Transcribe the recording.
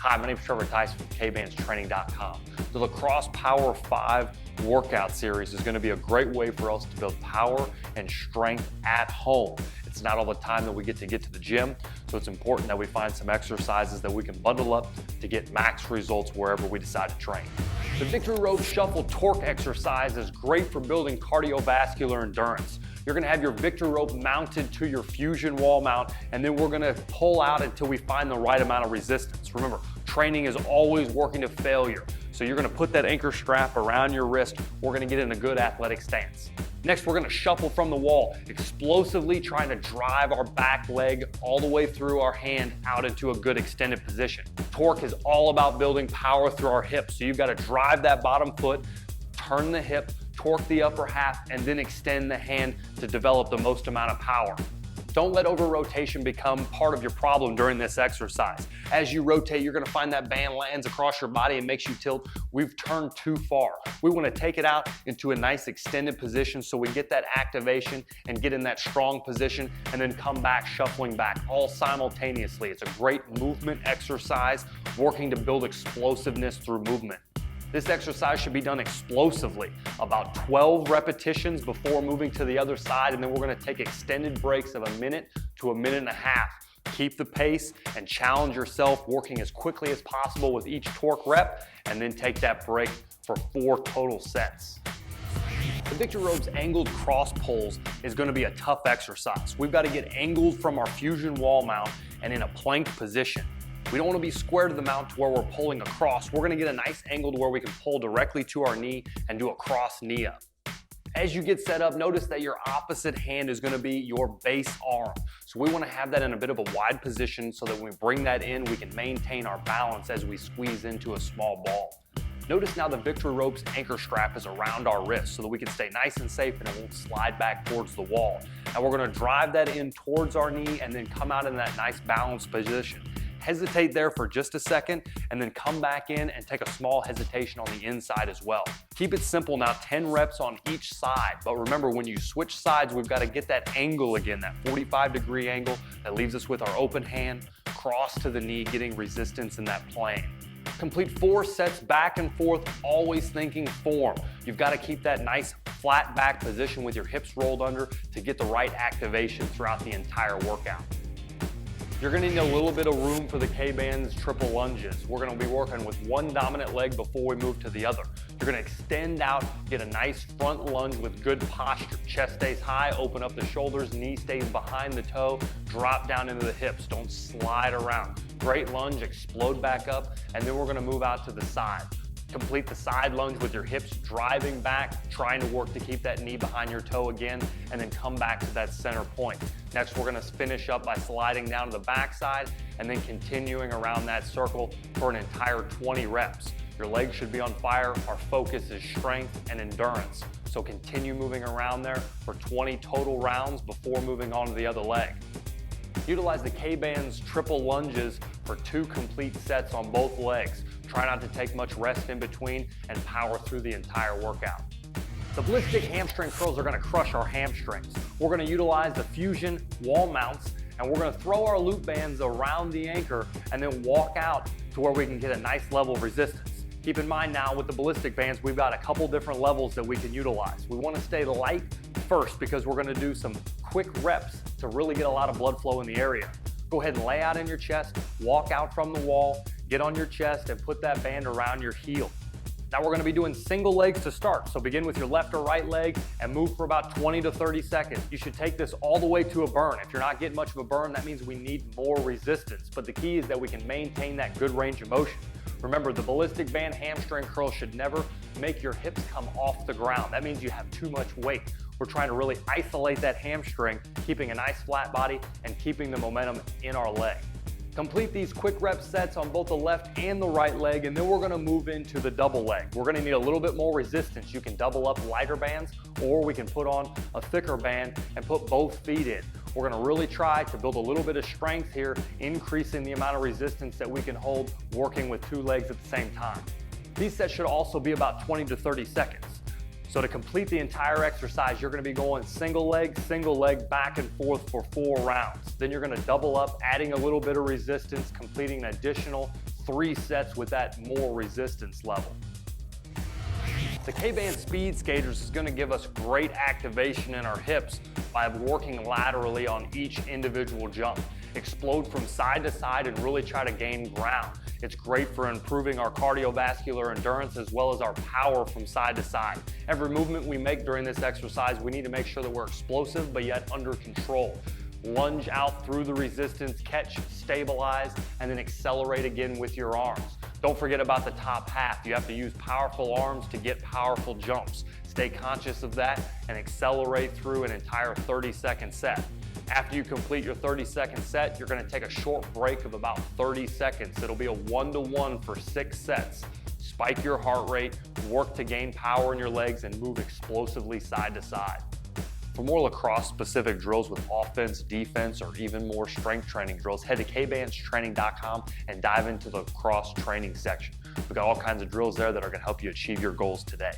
Hi, my name is Trevor Tyson from KBandsTraining.com. The Lacrosse Power 5 workout series is going to be a great way for us to build power and strength at home. It's not all the time that we get to the gym, so it's important that we find some exercises that we can bundle up to get max results wherever we decide to train. The Victory Rope Shuffle Torque exercise is great for building cardiovascular endurance. You're gonna have your Victory Rope mounted to your Fusion wall mount, and then we're gonna pull out until we find the right amount of resistance. Remember, training is always working to failure. So you're gonna put that anchor strap around your wrist. We're gonna get in a good athletic stance. Next, we're gonna shuffle from the wall, explosively trying to drive our back leg all the way through our hand out into a good extended position. Torque is all about building power through our hips. So you've gotta drive that bottom foot, turn the hip, torque the upper half, and then extend the hand to develop the most amount of power. Don't let over rotation become part of your problem during this exercise. As you rotate, you're gonna find that band lands across your body and makes you tilt. We've turned too far. We wanna take it out into a nice extended position so we get that activation and get in that strong position and then come back shuffling back all simultaneously. It's a great movement exercise working to build explosiveness through movement. This exercise should be done explosively, about 12 repetitions before moving to the other side, and then we're gonna take extended breaks of a minute to a minute and a half. Keep the pace and challenge yourself, working as quickly as possible with each torque rep, and then take that break for 4 total sets. The Victory Rope's angled cross pulls is gonna be a tough exercise. We've gotta get angled from our Fusion wall mount and in a plank position. We don't want to be square to the mount to where we're pulling across. We're going to get a nice angle to where we can pull directly to our knee and do a cross knee up. As you get set up, notice that your opposite hand is going to be your base arm. So we want to have that in a bit of a wide position so that when we bring that in, we can maintain our balance as we squeeze into a small ball. Notice now the Victory Rope's anchor strap is around our wrist so that we can stay nice and safe and it won't slide back towards the wall. Now we're going to drive that in towards our knee and then come out in that nice balanced position. Hesitate there for just a second and then come back in and take a small hesitation on the inside as well. Keep it simple now, 10 reps on each side. But remember, when you switch sides, we've got to get that angle again, that 45-degree angle that leaves us with our open hand, cross to the knee, getting resistance in that plane. Complete 4 sets back and forth, always thinking form. You've got to keep that nice flat back position with your hips rolled under to get the right activation throughout the entire workout. You're gonna need a little bit of room for the K-Band's triple lunges. We're gonna be working with one dominant leg before we move to the other. You're gonna extend out, get a nice front lunge with good posture. Chest stays high, open up the shoulders, knee stays behind the toe, drop down into the hips, don't slide around. Great lunge, explode back up, and then we're gonna move out to the side. Complete the side lunge with your hips driving back, trying to work to keep that knee behind your toe again, and then come back to that center point. Next, we're gonna finish up by sliding down to the backside and then continuing around that circle for an entire 20 reps. Your legs should be on fire. Our focus is strength and endurance. So continue moving around there for 20 total rounds before moving on to the other leg. Utilize the K-Band's triple lunges for 2 complete sets on both legs. Try not to take much rest in between and power through the entire workout. The ballistic hamstring curls are gonna crush our hamstrings. We're gonna utilize the Fusion wall mounts and we're gonna throw our loop bands around the anchor and then walk out to where we can get a nice level of resistance. Keep in mind now with the ballistic bands, we've got a couple different levels that we can utilize. We wanna stay light first because we're gonna do some quick reps to really get a lot of blood flow in the area. Go ahead and lay out in your chest, walk out from the wall, get on your chest and put that band around your heel. Now we're gonna be doing single legs to start. So begin with your left or right leg and move for about 20 to 30 seconds. You should take this all the way to a burn. If you're not getting much of a burn, that means we need more resistance. But the key is that we can maintain that good range of motion. Remember, the ballistic band hamstring curl should never make your hips come off the ground. That means you have too much weight. We're trying to really isolate that hamstring, keeping a nice flat body and keeping the momentum in our leg. Complete these quick rep sets on both the left and the right leg, and then we're gonna move into the double leg. We're gonna need a little bit more resistance. You can double up lighter bands, or we can put on a thicker band and put both feet in. We're gonna really try to build a little bit of strength here, increasing the amount of resistance that we can hold working with 2 legs at the same time. These sets should also be about 20 to 30 seconds. So to complete the entire exercise, you're gonna be going single leg, back and forth for 4 rounds. Then you're gonna double up, adding a little bit of resistance, completing an additional 3 sets with that more resistance level. The K-Band Speed Skaters is going to give us great activation in our hips by working laterally on each individual jump. Explode from side to side and really try to gain ground. It's great for improving our cardiovascular endurance as well as our power from side to side. Every movement we make during this exercise, we need to make sure that we're explosive but yet under control. Lunge out through the resistance, catch, stabilize, and then accelerate again with your arms. Don't forget about the top half. You have to use powerful arms to get powerful jumps. Stay conscious of that and accelerate through an entire 30-second set. After you complete your 30-second set, you're going to take a short break of about 30 seconds. It'll be a 1-to-1 for 6 sets. Spike your heart rate, work to gain power in your legs, and move explosively side to side. For more lacrosse-specific drills with offense, defense, or even more strength training drills, head to kbandstraining.com and dive into the lacrosse training section. We've got all kinds of drills there that are going to help you achieve your goals today.